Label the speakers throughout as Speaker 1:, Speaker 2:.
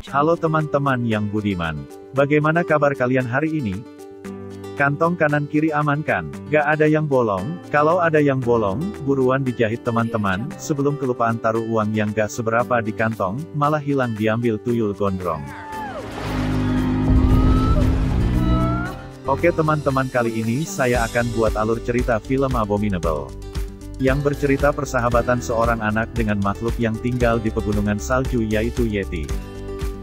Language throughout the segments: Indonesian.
Speaker 1: Halo teman-teman yang budiman. Bagaimana kabar kalian hari ini? Kantong kanan kiri aman kan? Gak ada yang bolong? Kalau ada yang bolong, buruan dijahit teman-teman, sebelum kelupaan taruh uang yang gak seberapa di kantong, malah hilang diambil tuyul gondrong. Oke teman-teman, kali ini saya akan buat alur cerita film Abominable, yang bercerita persahabatan seorang anak dengan makhluk yang tinggal di pegunungan salju yaitu Yeti.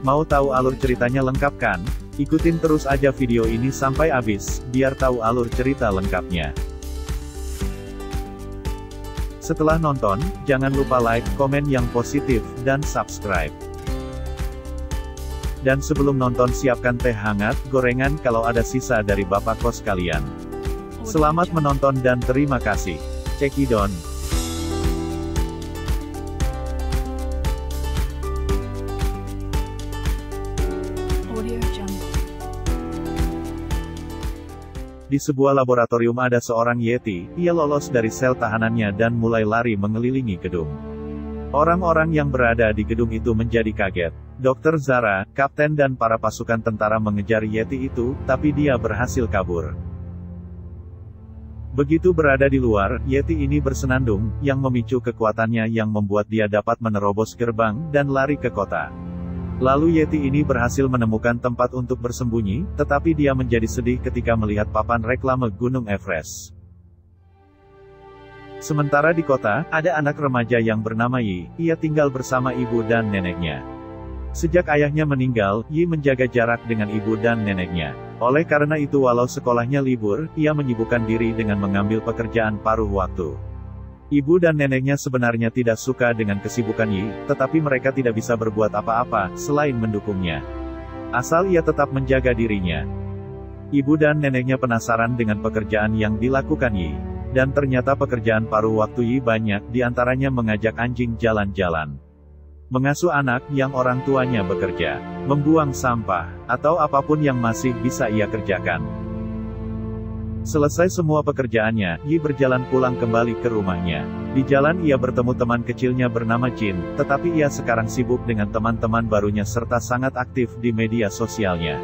Speaker 1: Mau tahu alur ceritanya lengkap kan? Ikutin terus aja video ini sampai habis, biar tahu alur cerita lengkapnya. Setelah nonton, jangan lupa like, komen yang positif, dan subscribe. Dan sebelum nonton siapkan teh hangat, gorengan kalau ada sisa dari bapak kos kalian. Selamat menonton dan terima kasih. Cekidon. Di sebuah laboratorium ada seorang Yeti, ia lolos dari sel tahanannya dan mulai lari mengelilingi gedung. Orang-orang yang berada di gedung itu menjadi kaget. Dr. Zara, kapten dan para pasukan tentara mengejar Yeti itu, tapi dia berhasil kabur. Begitu berada di luar, Yeti ini bersenandung, yang memicu kekuatannya yang membuat dia dapat menerobos gerbang, dan lari ke kota. Lalu Yeti ini berhasil menemukan tempat untuk bersembunyi, tetapi dia menjadi sedih ketika melihat papan reklame Gunung Everest. Sementara di kota, ada anak remaja yang bernama Yi, ia tinggal bersama ibu dan neneknya. Sejak ayahnya meninggal, Yi menjaga jarak dengan ibu dan neneknya. Oleh karena itu walau sekolahnya libur, ia menyibukkan diri dengan mengambil pekerjaan paruh waktu. Ibu dan neneknya sebenarnya tidak suka dengan kesibukan Yi, tetapi mereka tidak bisa berbuat apa-apa, selain mendukungnya. Asal ia tetap menjaga dirinya. Ibu dan neneknya penasaran dengan pekerjaan yang dilakukan Yi. Dan ternyata pekerjaan paruh waktu Yi banyak, diantaranya mengajak anjing jalan-jalan, mengasuh anak yang orang tuanya bekerja, membuang sampah, atau apapun yang masih bisa ia kerjakan. Selesai semua pekerjaannya, Yi berjalan pulang kembali ke rumahnya. Di jalan ia bertemu teman kecilnya bernama Jin, tetapi ia sekarang sibuk dengan teman-teman barunya serta sangat aktif di media sosialnya.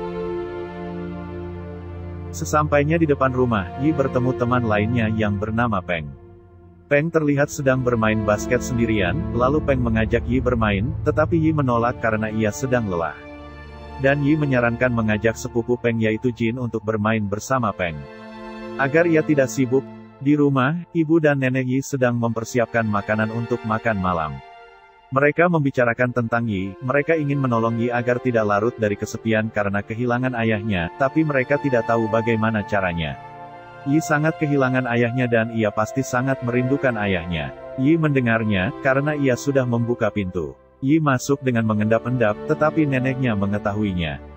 Speaker 1: Sesampainya di depan rumah, Yi bertemu teman lainnya yang bernama Peng. Peng terlihat sedang bermain basket sendirian, lalu Peng mengajak Yi bermain, tetapi Yi menolak karena ia sedang lelah. Dan Yi menyarankan mengajak sepupu Peng yaitu Jin untuk bermain bersama Peng. Agar ia tidak sibuk, di rumah, ibu dan nenek Yi sedang mempersiapkan makanan untuk makan malam. Mereka membicarakan tentang Yi, mereka ingin menolong Yi agar tidak larut dari kesepian karena kehilangan ayahnya, tapi mereka tidak tahu bagaimana caranya. Yi sangat kehilangan ayahnya dan ia pasti sangat merindukan ayahnya. Yi mendengarnya, karena ia sudah membuka pintu. Yi masuk dengan mengendap-endap, tetapi neneknya mengetahuinya.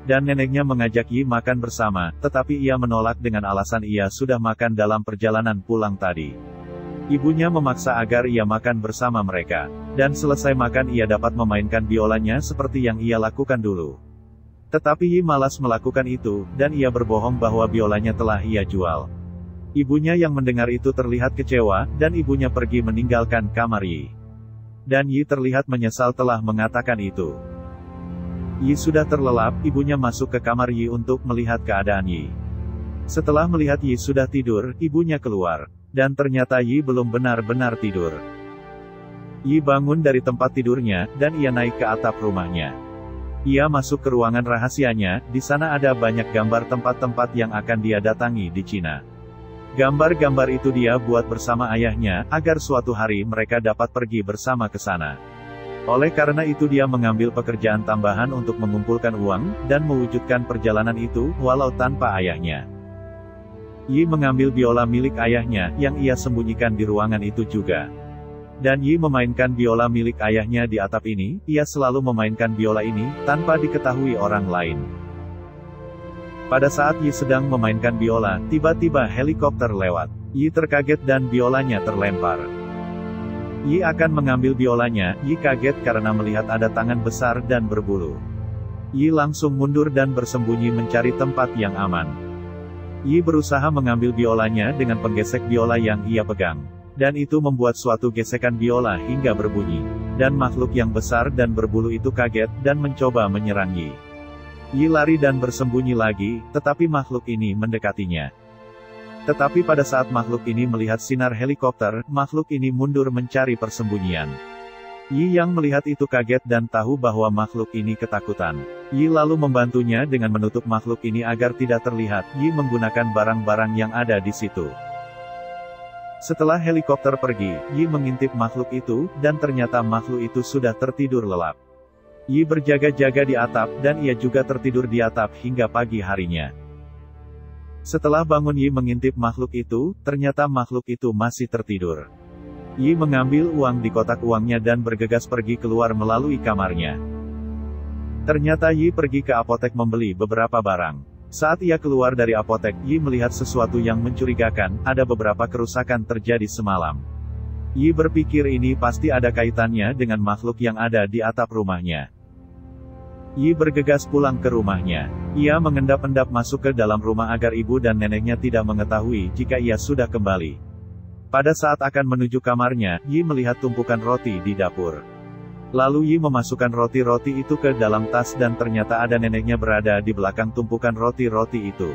Speaker 1: Dan neneknya mengajak Yi makan bersama, tetapi ia menolak dengan alasan ia sudah makan dalam perjalanan pulang tadi. Ibunya memaksa agar ia makan bersama mereka. Dan selesai makan ia dapat memainkan biolanya seperti yang ia lakukan dulu. Tetapi Yi malas melakukan itu, dan ia berbohong bahwa biolanya telah ia jual. Ibunya yang mendengar itu terlihat kecewa, dan ibunya pergi meninggalkan kamar Yi. Dan Yi terlihat menyesal telah mengatakan itu. Yi sudah terlelap, ibunya masuk ke kamar Yi untuk melihat keadaan Yi. Setelah melihat Yi sudah tidur, ibunya keluar. Dan ternyata Yi belum benar-benar tidur. Yi bangun dari tempat tidurnya, dan ia naik ke atap rumahnya. Ia masuk ke ruangan rahasianya, di sana ada banyak gambar tempat-tempat yang akan dia datangi di Cina. Gambar-gambar itu dia buat bersama ayahnya, agar suatu hari mereka dapat pergi bersama ke sana. Oleh karena itu dia mengambil pekerjaan tambahan untuk mengumpulkan uang, dan mewujudkan perjalanan itu, walau tanpa ayahnya. Yi mengambil biola milik ayahnya, yang ia sembunyikan di ruangan itu juga. Dan Yi memainkan biola milik ayahnya di atap ini, ia selalu memainkan biola ini, tanpa diketahui orang lain. Pada saat Yi sedang memainkan biola, tiba-tiba helikopter lewat. Yi terkaget dan biolanya terlempar. Yi akan mengambil biolanya, Yi kaget karena melihat ada tangan besar dan berbulu. Yi langsung mundur dan bersembunyi mencari tempat yang aman. Yi berusaha mengambil biolanya dengan penggesek biola yang ia pegang. Dan itu membuat suatu gesekan biola hingga berbunyi. dan makhluk yang besar dan berbulu itu kaget, dan mencoba menyerang Yi. Yi lari dan bersembunyi lagi, tetapi makhluk ini mendekatinya. Tetapi pada saat makhluk ini melihat sinar helikopter, makhluk ini mundur mencari persembunyian. Yi yang melihat itu kaget dan tahu bahwa makhluk ini ketakutan. Yi lalu membantunya dengan menutup makhluk ini agar tidak terlihat. Yi menggunakan barang-barang yang ada di situ. Setelah helikopter pergi, Yi mengintip makhluk itu, dan ternyata makhluk itu sudah tertidur lelap. Yi berjaga-jaga di atap, dan ia juga tertidur di atap hingga pagi harinya. Setelah bangun Yi mengintip makhluk itu, ternyata makhluk itu masih tertidur. Yi mengambil uang di kotak uangnya dan bergegas pergi keluar melalui kamarnya. Ternyata Yi pergi ke apotek membeli beberapa barang. Saat ia keluar dari apotek, Yi melihat sesuatu yang mencurigakan, ada beberapa kerusakan terjadi semalam. Yi berpikir ini pasti ada kaitannya dengan makhluk yang ada di atap rumahnya. Yi bergegas pulang ke rumahnya. Ia mengendap-endap masuk ke dalam rumah agar ibu dan neneknya tidak mengetahui jika ia sudah kembali. Pada saat akan menuju kamarnya, Yi melihat tumpukan roti di dapur. Lalu Yi memasukkan roti-roti itu ke dalam tas dan ternyata ada neneknya berada di belakang tumpukan roti-roti itu.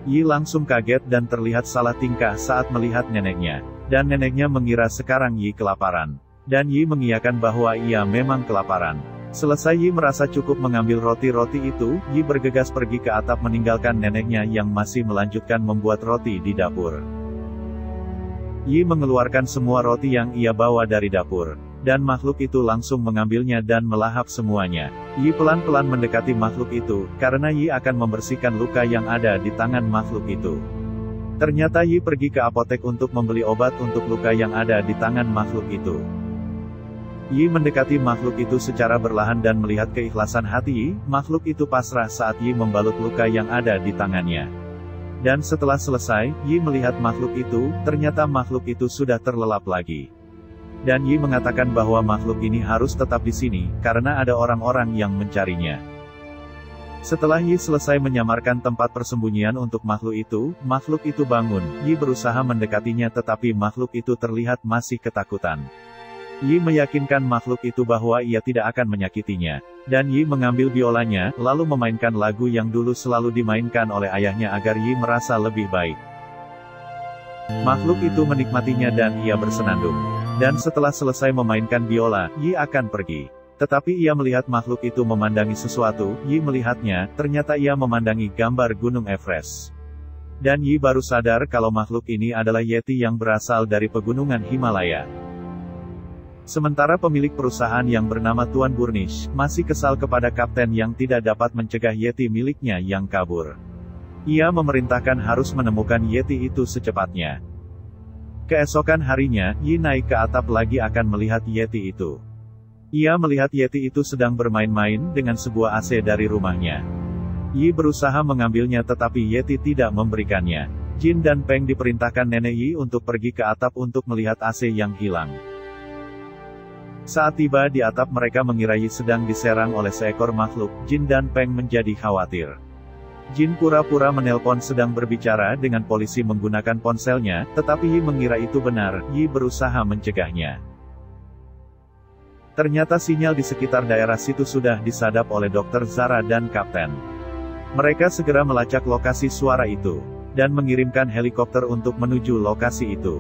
Speaker 1: Yi langsung kaget dan terlihat salah tingkah saat melihat neneknya. Dan neneknya mengira sekarang Yi kelaparan. Dan Yi mengiyakan bahwa ia memang kelaparan. Selesai Yi merasa cukup mengambil roti-roti itu, Yi bergegas pergi ke atap meninggalkan neneknya yang masih melanjutkan membuat roti di dapur. Yi mengeluarkan semua roti yang ia bawa dari dapur. Dan makhluk itu langsung mengambilnya dan melahap semuanya. Yi pelan-pelan mendekati makhluk itu, karena Yi akan membersihkan luka yang ada di tangan makhluk itu. Ternyata Yi pergi ke apotek untuk membeli obat untuk luka yang ada di tangan makhluk itu. Yi mendekati makhluk itu secara berlahan dan melihat keikhlasan hati Yi, makhluk itu pasrah saat Yi membalut luka yang ada di tangannya. Dan setelah selesai, Yi melihat makhluk itu, ternyata makhluk itu sudah terlelap lagi. Dan Yi mengatakan bahwa makhluk ini harus tetap di sini, karena ada orang-orang yang mencarinya. Setelah Yi selesai menyamarkan tempat persembunyian untuk makhluk itu bangun. Yi berusaha mendekatinya tetapi makhluk itu terlihat masih ketakutan. Yi meyakinkan makhluk itu bahwa ia tidak akan menyakitinya. Dan Yi mengambil biolanya, lalu memainkan lagu yang dulu selalu dimainkan oleh ayahnya agar Yi merasa lebih baik. Makhluk itu menikmatinya dan ia bersenandung. Dan setelah selesai memainkan biola, Yi akan pergi. Tetapi ia melihat makhluk itu memandangi sesuatu. Yi melihatnya, ternyata ia memandangi gambar Gunung Everest. Dan Yi baru sadar kalau makhluk ini adalah Yeti yang berasal dari pegunungan Himalaya. Sementara pemilik perusahaan yang bernama Tuan Burnish, masih kesal kepada kapten yang tidak dapat mencegah Yeti miliknya yang kabur. Ia memerintahkan harus menemukan Yeti itu secepatnya. Keesokan harinya, Yi naik ke atap lagi akan melihat Yeti itu. Ia melihat Yeti itu sedang bermain-main dengan sebuah AC dari rumahnya. Yi berusaha mengambilnya tetapi Yeti tidak memberikannya. Jin dan Peng diperintahkan nenek Yi untuk pergi ke atap untuk melihat AC yang hilang. Saat tiba di atap mereka mengira Yi sedang diserang oleh seekor makhluk. Jin dan Peng menjadi khawatir. Jin pura-pura menelpon sedang berbicara dengan polisi menggunakan ponselnya, tetapi Yi mengira itu benar. Yi berusaha mencegahnya. Ternyata sinyal di sekitar daerah situ sudah disadap oleh Dr. Zara dan Kapten. Mereka segera melacak lokasi suara itu, dan mengirimkan helikopter untuk menuju lokasi itu.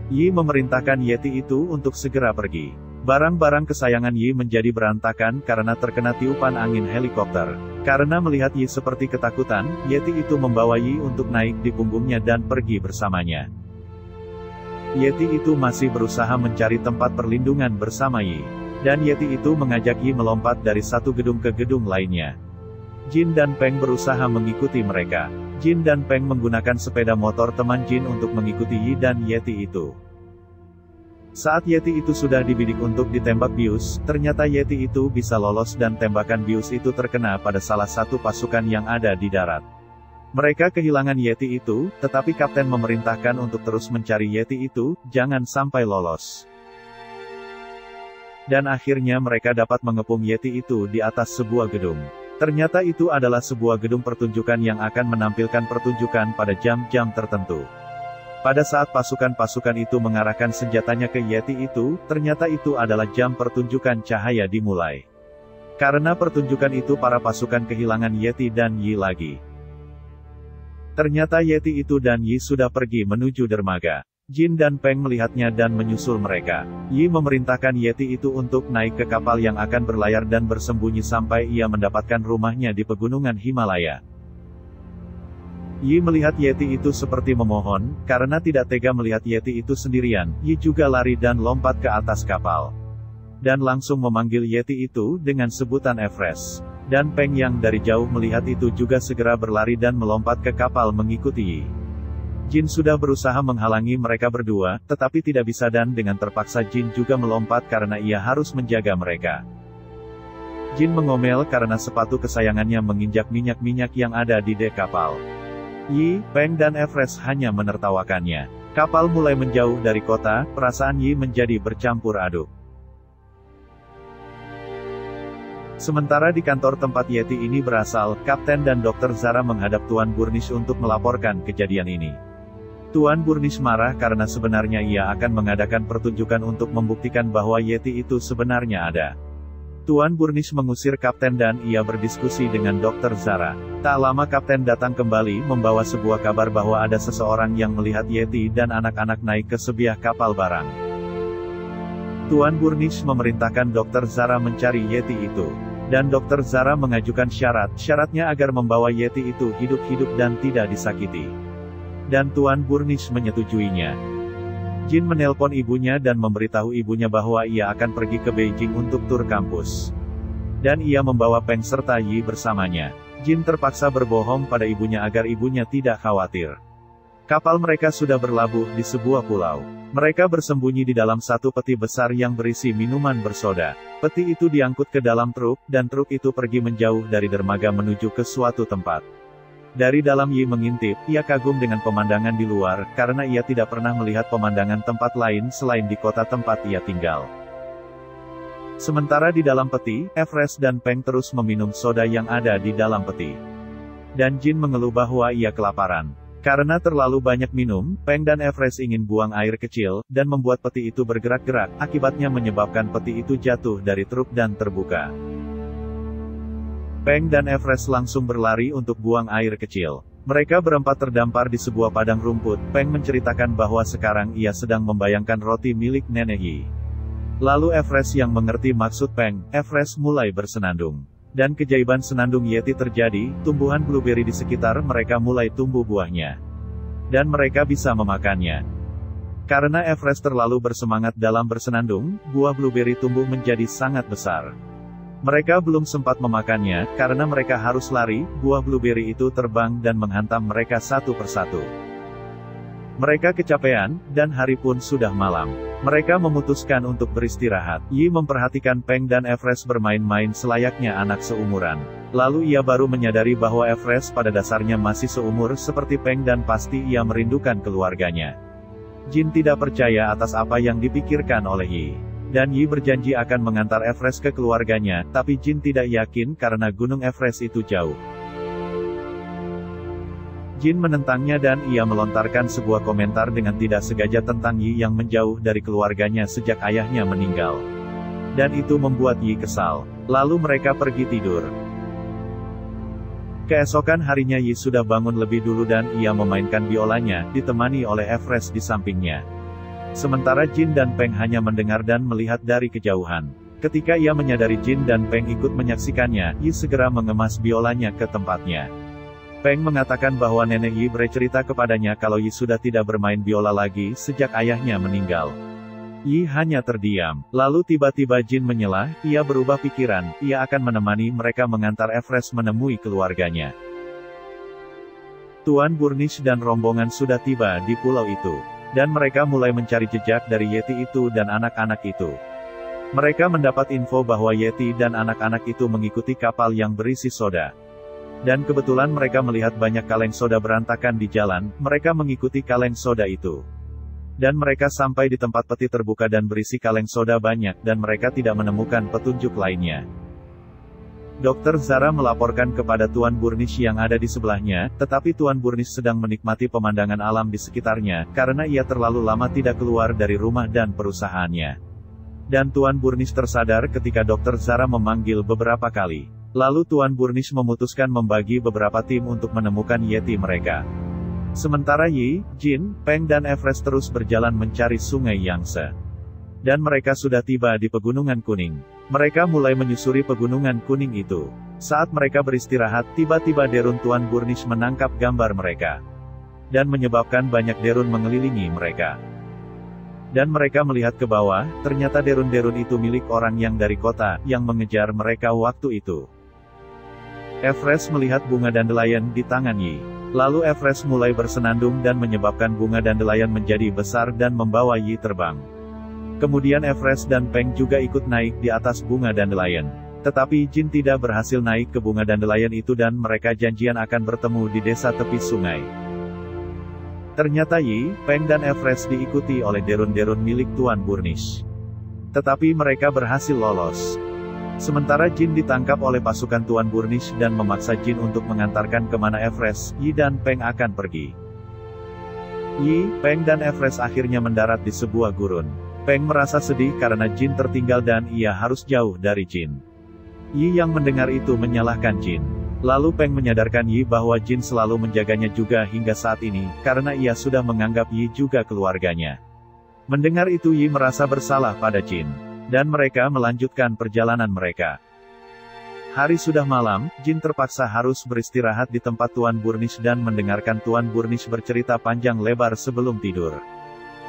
Speaker 1: Yi memerintahkan Yeti itu untuk segera pergi. Barang-barang kesayangan Yi menjadi berantakan karena terkena tiupan angin helikopter. Karena melihat Yi seperti ketakutan, Yeti itu membawa Yi untuk naik di punggungnya dan pergi bersamanya. Yeti itu masih berusaha mencari tempat perlindungan bersama Yi. Dan Yeti itu mengajak Yi melompat dari satu gedung ke gedung lainnya. Jin dan Peng berusaha mengikuti mereka. Jin dan Peng menggunakan sepeda motor teman Jin untuk mengikuti Yi dan Yeti itu. Saat Yeti itu sudah dibidik untuk ditembak bius, ternyata Yeti itu bisa lolos dan tembakan bius itu terkena pada salah satu pasukan yang ada di darat. Mereka kehilangan Yeti itu, tetapi kapten memerintahkan untuk terus mencari Yeti itu, jangan sampai lolos. Dan akhirnya mereka dapat mengepung Yeti itu di atas sebuah gedung. Ternyata itu adalah sebuah gedung pertunjukan yang akan menampilkan pertunjukan pada jam-jam tertentu. Pada saat pasukan-pasukan itu mengarahkan senjatanya ke Yeti itu, ternyata itu adalah jam pertunjukan cahaya dimulai. Karena pertunjukan itu para pasukan kehilangan Yeti dan Yi lagi. Ternyata Yeti itu dan Yi sudah pergi menuju dermaga. Jin dan Peng melihatnya dan menyusul mereka. Yi memerintahkan Yeti itu untuk naik ke kapal yang akan berlayar dan bersembunyi sampai ia mendapatkan rumahnya di pegunungan Himalaya. Yi melihat Yeti itu seperti memohon, karena tidak tega melihat Yeti itu sendirian. Yi juga lari dan lompat ke atas kapal. Dan langsung memanggil Yeti itu dengan sebutan Everest. Dan Peng yang dari jauh melihat itu juga segera berlari dan melompat ke kapal mengikuti Yi. Jin sudah berusaha menghalangi mereka berdua, tetapi tidak bisa dan dengan terpaksa Jin juga melompat karena ia harus menjaga mereka. Jin mengomel karena sepatu kesayangannya menginjak minyak-minyak yang ada di dek kapal. Yi, Peng dan Everest hanya menertawakannya. Kapal mulai menjauh dari kota, perasaan Yi menjadi bercampur aduk. Sementara di kantor tempat Yeti ini berasal, Kapten dan Dokter Zara menghadap Tuan Burnish untuk melaporkan kejadian ini. Tuan Burnish marah karena sebenarnya ia akan mengadakan pertunjukan untuk membuktikan bahwa Yeti itu sebenarnya ada. Tuan Burnish mengusir Kapten dan ia berdiskusi dengan Dokter Zara. Tak lama Kapten datang kembali membawa sebuah kabar bahwa ada seseorang yang melihat Yeti dan anak-anak naik ke sebuah kapal barang. Tuan Burnish memerintahkan Dokter Zara mencari Yeti itu. Dan Dokter Zara mengajukan syaratnya agar membawa Yeti itu hidup-hidup dan tidak disakiti. Dan Tuan Burnish menyetujuinya. Jin menelpon ibunya dan memberitahu ibunya bahwa ia akan pergi ke Beijing untuk tur kampus. Dan ia membawa Peng serta Yi bersamanya. Jin terpaksa berbohong pada ibunya agar ibunya tidak khawatir. Kapal mereka sudah berlabuh di sebuah pulau. Mereka bersembunyi di dalam satu peti besar yang berisi minuman bersoda. Peti itu diangkut ke dalam truk, dan truk itu pergi menjauh dari dermaga menuju ke suatu tempat. Dari dalam Yi mengintip, ia kagum dengan pemandangan di luar, karena ia tidak pernah melihat pemandangan tempat lain selain di kota tempat ia tinggal. Sementara di dalam peti, Everest dan Peng terus meminum soda yang ada di dalam peti. Dan Jin mengeluh bahwa ia kelaparan. Karena terlalu banyak minum, Peng dan Everest ingin buang air kecil, dan membuat peti itu bergerak-gerak, akibatnya menyebabkan peti itu jatuh dari truk dan terbuka. Peng dan Everest langsung berlari untuk buang air kecil. Mereka berempat terdampar di sebuah padang rumput. Peng menceritakan bahwa sekarang ia sedang membayangkan roti milik Nenek Yi. Lalu Everest yang mengerti maksud Peng, Everest mulai bersenandung. Dan keajaiban senandung Yeti terjadi, tumbuhan blueberry di sekitar mereka mulai tumbuh buahnya. Dan mereka bisa memakannya. Karena Everest terlalu bersemangat dalam bersenandung, buah blueberry tumbuh menjadi sangat besar. Mereka belum sempat memakannya, karena mereka harus lari, buah blueberry itu terbang dan menghantam mereka satu persatu. Mereka kecapean, dan hari pun sudah malam. Mereka memutuskan untuk beristirahat. Yi memperhatikan Peng dan Everest bermain-main selayaknya anak seumuran. Lalu ia baru menyadari bahwa Everest pada dasarnya masih seumur seperti Peng dan pasti ia merindukan keluarganya. Jin tidak percaya atas apa yang dipikirkan oleh Yi. Dan Yi berjanji akan mengantar Everest ke keluarganya, tapi Jin tidak yakin karena gunung Everest itu jauh. Jin menentangnya dan ia melontarkan sebuah komentar dengan tidak sengaja tentang Yi yang menjauh dari keluarganya sejak ayahnya meninggal. Dan itu membuat Yi kesal. Lalu mereka pergi tidur. Keesokan harinya Yi sudah bangun lebih dulu dan ia memainkan biolanya, ditemani oleh Everest di sampingnya. Sementara Jin dan Peng hanya mendengar dan melihat dari kejauhan. Ketika ia menyadari Jin dan Peng ikut menyaksikannya, Yi segera mengemas biolanya ke tempatnya. Peng mengatakan bahwa Nenek Yi bercerita kepadanya kalau Yi sudah tidak bermain biola lagi sejak ayahnya meninggal. Yi hanya terdiam. Lalu tiba-tiba Jin menyela, ia berubah pikiran, ia akan menemani mereka mengantar Everest menemui keluarganya. Tuan Burnish dan rombongan sudah tiba di pulau itu. Dan mereka mulai mencari jejak dari Yeti itu dan anak-anak itu. Mereka mendapat info bahwa Yeti dan anak-anak itu mengikuti kapal yang berisi soda. Dan kebetulan mereka melihat banyak kaleng soda berantakan di jalan, mereka mengikuti kaleng soda itu. Dan mereka sampai di tempat peti terbuka dan berisi kaleng soda banyak dan mereka tidak menemukan petunjuk lainnya. Dr. Zara melaporkan kepada Tuan Burnish yang ada di sebelahnya, tetapi Tuan Burnish sedang menikmati pemandangan alam di sekitarnya, karena ia terlalu lama tidak keluar dari rumah dan perusahaannya. Dan Tuan Burnish tersadar ketika Dr. Zara memanggil beberapa kali. Lalu Tuan Burnish memutuskan membagi beberapa tim untuk menemukan Yeti mereka. Sementara Yi, Jin, Peng dan Everest terus berjalan mencari sungai Yangtze. Dan mereka sudah tiba di Pegunungan Kuning. Mereka mulai menyusuri Pegunungan Kuning itu. Saat mereka beristirahat, tiba-tiba derun Tuan Burnish menangkap gambar mereka. Dan menyebabkan banyak derun mengelilingi mereka. Dan mereka melihat ke bawah, ternyata derun-derun itu milik orang yang dari kota, yang mengejar mereka waktu itu. Everest melihat bunga dandelion di tangan Yi. Lalu Everest mulai bersenandung dan menyebabkan bunga dandelion menjadi besar dan membawa Yi terbang. Kemudian Everest dan Peng juga ikut naik di atas bunga dandelion. Tetapi Jin tidak berhasil naik ke bunga dandelion itu dan mereka janjian akan bertemu di desa tepi sungai. Ternyata Yi, Peng dan Everest diikuti oleh derun-derun milik Tuan Burnish. Tetapi mereka berhasil lolos. Sementara Jin ditangkap oleh pasukan Tuan Burnish dan memaksa Jin untuk mengantarkan kemana Everest, Yi dan Peng akan pergi. Yi, Peng dan Everest akhirnya mendarat di sebuah gurun. Peng merasa sedih karena Jin tertinggal dan ia harus jauh dari Jin. Yi yang mendengar itu menyalahkan Jin. Lalu Peng menyadarkan Yi bahwa Jin selalu menjaganya juga hingga saat ini, karena ia sudah menganggap Yi juga keluarganya. Mendengar itu Yi merasa bersalah pada Jin. Dan mereka melanjutkan perjalanan mereka. Hari sudah malam, Jin terpaksa harus beristirahat di tempat Tuan Burnish dan mendengarkan Tuan Burnish bercerita panjang lebar sebelum tidur.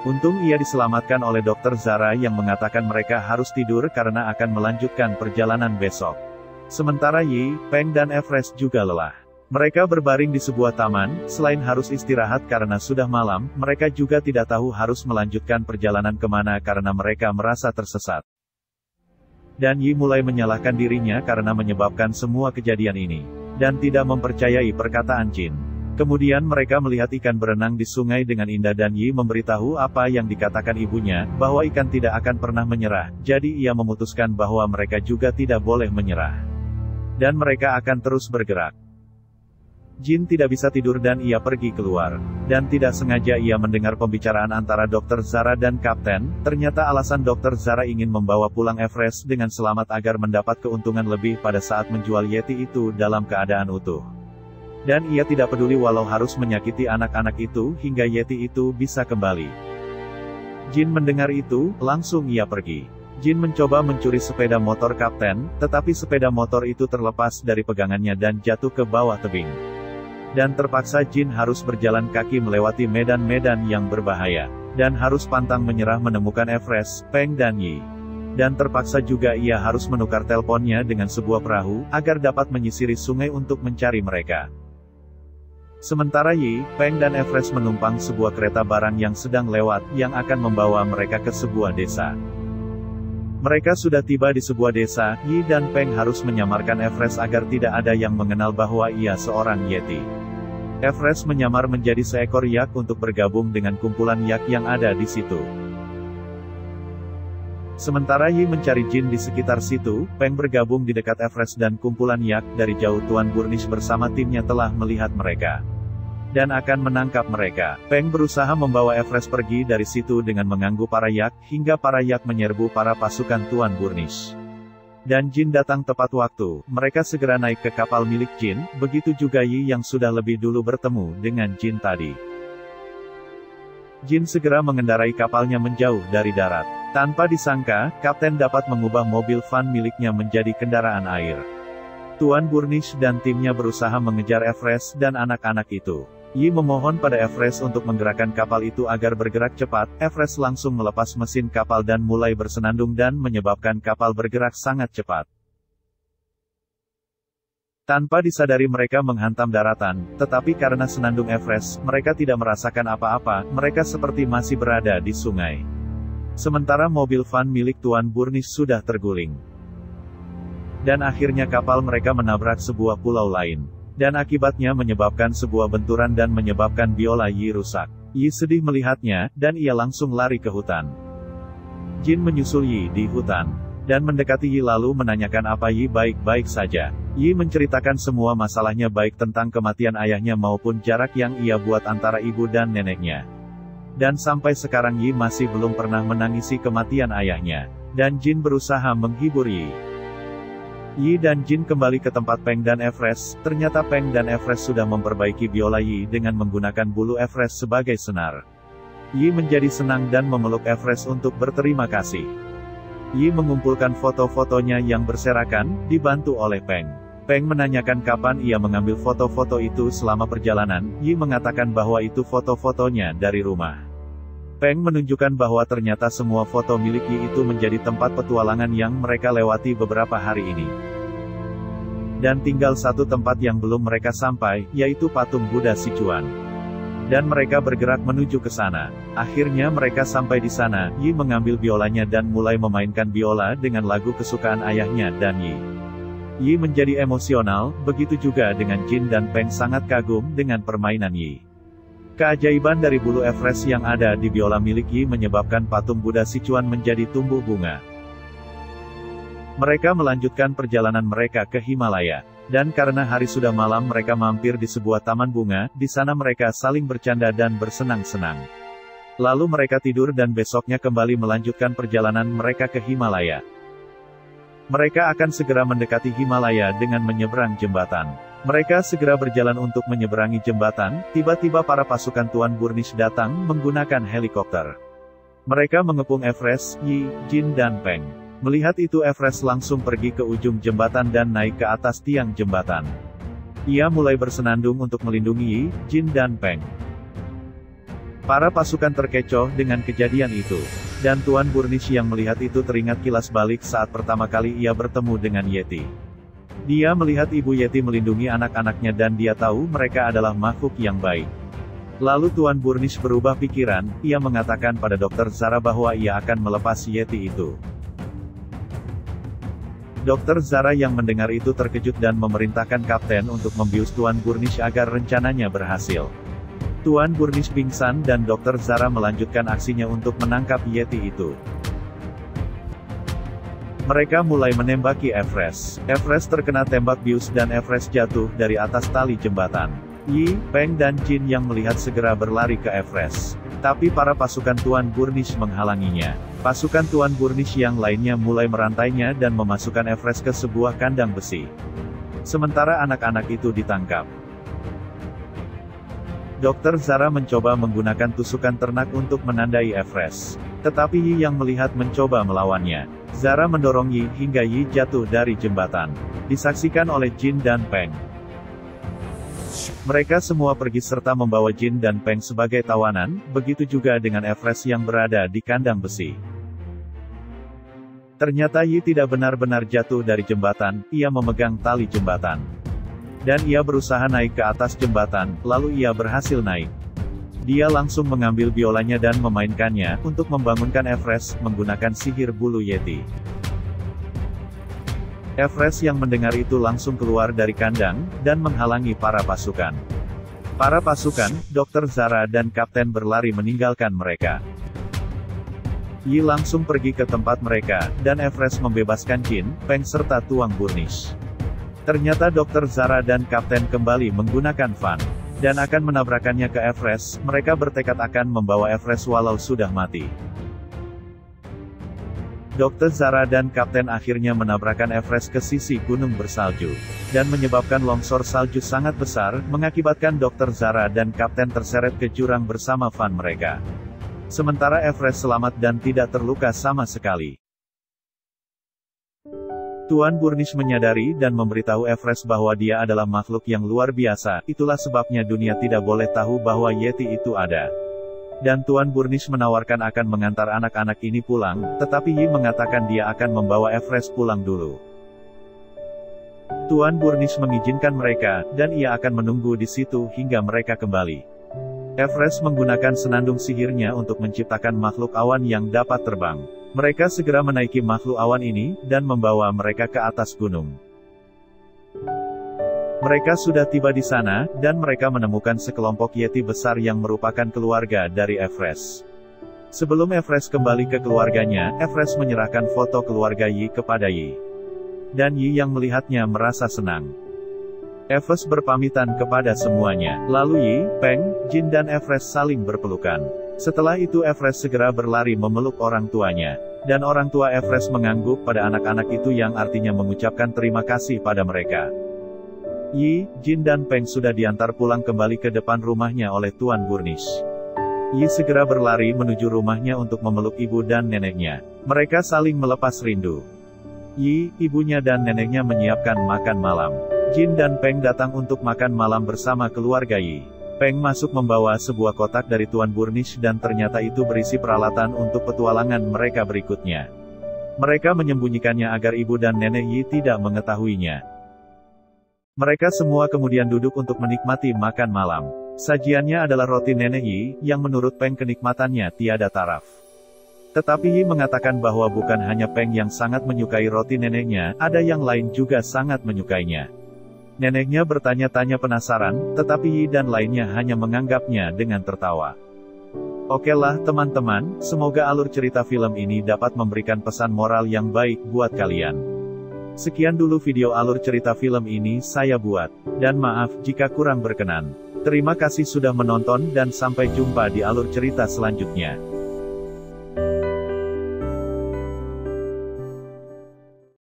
Speaker 1: Untung ia diselamatkan oleh Dr. Zara yang mengatakan mereka harus tidur karena akan melanjutkan perjalanan besok. Sementara Yi, Peng dan Everest juga lelah. Mereka berbaring di sebuah taman, selain harus istirahat karena sudah malam, mereka juga tidak tahu harus melanjutkan perjalanan kemana karena mereka merasa tersesat. Dan Yi mulai menyalahkan dirinya karena menyebabkan semua kejadian ini. Dan tidak mempercayai perkataan Jin. Kemudian mereka melihat ikan berenang di sungai dengan indah dan Yi memberitahu apa yang dikatakan ibunya, bahwa ikan tidak akan pernah menyerah, jadi ia memutuskan bahwa mereka juga tidak boleh menyerah. Dan mereka akan terus bergerak. Jin tidak bisa tidur dan ia pergi keluar. Dan tidak sengaja ia mendengar pembicaraan antara Dr. Zara dan Kapten, ternyata alasan Dr. Zara ingin membawa pulang Everest dengan selamat agar mendapat keuntungan lebih pada saat menjual Yeti itu dalam keadaan utuh. Dan ia tidak peduli walau harus menyakiti anak-anak itu, hingga Yeti itu bisa kembali. Jin mendengar itu, langsung ia pergi. Jin mencoba mencuri sepeda motor Kapten, tetapi sepeda motor itu terlepas dari pegangannya dan jatuh ke bawah tebing. Dan terpaksa Jin harus berjalan kaki melewati medan-medan yang berbahaya. Dan harus pantang menyerah menemukan Everest, Peng dan Yi. Dan terpaksa juga ia harus menukar teleponnya dengan sebuah perahu, agar dapat menyisiri sungai untuk mencari mereka. Sementara Yi, Peng dan Everest menumpang sebuah kereta barang yang sedang lewat, yang akan membawa mereka ke sebuah desa. Mereka sudah tiba di sebuah desa, Yi dan Peng harus menyamarkan Everest agar tidak ada yang mengenal bahwa ia seorang Yeti. Everest menyamar menjadi seekor yak untuk bergabung dengan kumpulan yak yang ada di situ. Sementara Yi mencari Jin di sekitar situ, Peng bergabung di dekat Everest dan kumpulan yak. Dari jauh Tuan Burnish bersama timnya telah melihat mereka. Dan akan menangkap mereka. Peng berusaha membawa Everest pergi dari situ dengan mengganggu para yak, hingga para yak menyerbu para pasukan Tuan Burnish. Dan Jin datang tepat waktu, mereka segera naik ke kapal milik Jin, begitu juga Yi yang sudah lebih dulu bertemu dengan Jin tadi. Jin segera mengendarai kapalnya menjauh dari darat. Tanpa disangka, Kapten dapat mengubah mobil van miliknya menjadi kendaraan air. Tuan Burnish dan timnya berusaha mengejar Everest dan anak-anak itu. Yi memohon pada Everest untuk menggerakkan kapal itu agar bergerak cepat. Everest langsung melepas mesin kapal dan mulai bersenandung dan menyebabkan kapal bergerak sangat cepat. Tanpa disadari mereka menghantam daratan, tetapi karena senandung Everest, mereka tidak merasakan apa-apa, mereka seperti masih berada di sungai. Sementara mobil van milik Tuan Burnish sudah terguling. Dan akhirnya kapal mereka menabrak sebuah pulau lain. Dan akibatnya menyebabkan sebuah benturan dan menyebabkan biola Yi rusak. Yi sedih melihatnya, dan ia langsung lari ke hutan. Jin menyusul Yi di hutan. dan mendekati Yi lalu menanyakan apa Yi baik-baik saja. Yi menceritakan semua masalahnya baik tentang kematian ayahnya maupun jarak yang ia buat antara ibu dan neneknya. Dan sampai sekarang Yi masih belum pernah menangisi kematian ayahnya. Dan Jin berusaha menghibur Yi. Yi dan Jin kembali ke tempat Peng dan Everest. Ternyata Peng dan Everest sudah memperbaiki biola Yi dengan menggunakan bulu Everest sebagai senar. Yi menjadi senang dan memeluk Everest untuk berterima kasih. Yi mengumpulkan foto-fotonya yang berserakan, dibantu oleh Peng. Peng menanyakan kapan ia mengambil foto-foto itu selama perjalanan. Yi mengatakan bahwa itu foto-fotonya dari rumah. Peng menunjukkan bahwa ternyata semua foto milik Yi itu menjadi tempat petualangan yang mereka lewati beberapa hari ini. Dan tinggal satu tempat yang belum mereka sampai, yaitu patung Buddha Sichuan. Dan mereka bergerak menuju ke sana. Akhirnya mereka sampai di sana. Yi mengambil biolanya dan mulai memainkan biola dengan lagu kesukaan ayahnya dan Yi. Yi menjadi emosional, begitu juga dengan Jin dan Peng sangat kagum dengan permainan Yi. Keajaiban dari bulu Everest yang ada di biola milik Yi menyebabkan patung Buddha Sichuan menjadi tumbuh bunga. Mereka melanjutkan perjalanan mereka ke Himalaya. Dan karena hari sudah malam mereka mampir di sebuah taman bunga, di sana mereka saling bercanda dan bersenang-senang. Lalu mereka tidur dan besoknya kembali melanjutkan perjalanan mereka ke Himalaya. Mereka akan segera mendekati Himalaya dengan menyeberang jembatan. Mereka segera berjalan untuk menyeberangi jembatan, tiba-tiba para pasukan Tuan Burnish datang menggunakan helikopter. Mereka mengepung Everest, Yi, Jin dan Peng. Melihat itu Everest langsung pergi ke ujung jembatan dan naik ke atas tiang jembatan. Ia mulai bersenandung untuk melindungi Yi, Jin dan Peng. Para pasukan terkecoh dengan kejadian itu. Dan Tuan Burnish yang melihat itu teringat kilas balik saat pertama kali ia bertemu dengan Yeti. Dia melihat Ibu Yeti melindungi anak-anaknya dan dia tahu mereka adalah makhluk yang baik. Lalu Tuan Burnish berubah pikiran, ia mengatakan pada Dr. Zara bahwa ia akan melepas Yeti itu. Dr. Zara yang mendengar itu terkejut dan memerintahkan kapten untuk membius Tuan Burnish agar rencananya berhasil. Tuan Burnish pingsan dan Dr. Zara melanjutkan aksinya untuk menangkap Yeti itu. Mereka mulai menembaki Everest. Everest terkena tembak bius dan Everest jatuh dari atas tali jembatan. Yi, Peng dan Jin yang melihat segera berlari ke Everest. Tapi para pasukan Tuan Burnish menghalanginya. Pasukan Tuan Burnish yang lainnya mulai merantainya dan memasukkan Everest ke sebuah kandang besi. Sementara anak-anak itu ditangkap. Dr. Zara mencoba menggunakan tusukan ternak untuk menandai Everest. Tetapi Yi yang melihat mencoba melawannya. Zara mendorong Yi hingga Yi jatuh dari jembatan. Disaksikan oleh Jin dan Peng. Mereka semua pergi serta membawa Jin dan Peng sebagai tawanan, begitu juga dengan Everest yang berada di kandang besi. Ternyata Yi tidak benar-benar jatuh dari jembatan, ia memegang tali jembatan. Dan ia berusaha naik ke atas jembatan, lalu ia berhasil naik. Dia langsung mengambil biolanya dan memainkannya, untuk membangunkan Everest, menggunakan sihir bulu Yeti. Everest yang mendengar itu langsung keluar dari kandang, dan menghalangi para pasukan. Para pasukan, Dr. Zara dan Kapten berlari meninggalkan mereka. Yi langsung pergi ke tempat mereka, dan Everest membebaskan Jin, Peng serta Tuan Burnish. Ternyata Dr. Zara dan Kapten kembali menggunakan fan. Dan akan menabrakannya ke Everest, mereka bertekad akan membawa Everest walau sudah mati. Dr. Zara dan Kapten akhirnya menabrakkan Everest ke sisi gunung bersalju. Dan menyebabkan longsor salju sangat besar, mengakibatkan Dr. Zara dan Kapten terseret ke jurang bersama fan mereka. Sementara Everest selamat dan tidak terluka sama sekali. Tuan Burnish menyadari dan memberitahu Everest bahwa dia adalah makhluk yang luar biasa, itulah sebabnya dunia tidak boleh tahu bahwa Yeti itu ada. Dan Tuan Burnish menawarkan akan mengantar anak-anak ini pulang, tetapi Yi mengatakan dia akan membawa Everest pulang dulu. Tuan Burnish mengizinkan mereka, dan ia akan menunggu di situ hingga mereka kembali. Everest menggunakan senandung sihirnya untuk menciptakan makhluk awan yang dapat terbang. Mereka segera menaiki makhluk awan ini, dan membawa mereka ke atas gunung. Mereka sudah tiba di sana, dan mereka menemukan sekelompok Yeti besar yang merupakan keluarga dari Everest. Sebelum Everest kembali ke keluarganya, Everest menyerahkan foto keluarga Yi kepada Yi. Dan Yi yang melihatnya merasa senang. Everest berpamitan kepada semuanya, lalu Yi, Peng, Jin dan Everest saling berpelukan. Setelah itu Everest segera berlari memeluk orang tuanya. Dan orang tua Everest mengangguk pada anak-anak itu yang artinya mengucapkan terima kasih pada mereka. Yi, Jin dan Peng sudah diantar pulang kembali ke depan rumahnya oleh Tuan Burnish. Yi segera berlari menuju rumahnya untuk memeluk ibu dan neneknya. Mereka saling melepas rindu. Yi, ibunya dan neneknya menyiapkan makan malam. Jin dan Peng datang untuk makan malam bersama keluarga Yi. Peng masuk membawa sebuah kotak dari Tuan Burnish dan ternyata itu berisi peralatan untuk petualangan mereka berikutnya. Mereka menyembunyikannya agar ibu dan nenek Yi tidak mengetahuinya. Mereka semua kemudian duduk untuk menikmati makan malam. Sajiannya adalah roti nenek Yi, yang menurut Peng kenikmatannya tiada taraf. Tetapi Yi mengatakan bahwa bukan hanya Peng yang sangat menyukai roti neneknya, ada yang lain juga sangat menyukainya. Neneknya bertanya-tanya penasaran, tetapi Yi dan lainnya hanya menganggapnya dengan tertawa. Okelah teman-teman, semoga alur cerita film ini dapat memberikan pesan moral yang baik buat kalian. Sekian dulu video alur cerita film ini saya buat, dan maaf jika kurang berkenan. Terima kasih sudah menonton dan sampai jumpa di alur cerita selanjutnya.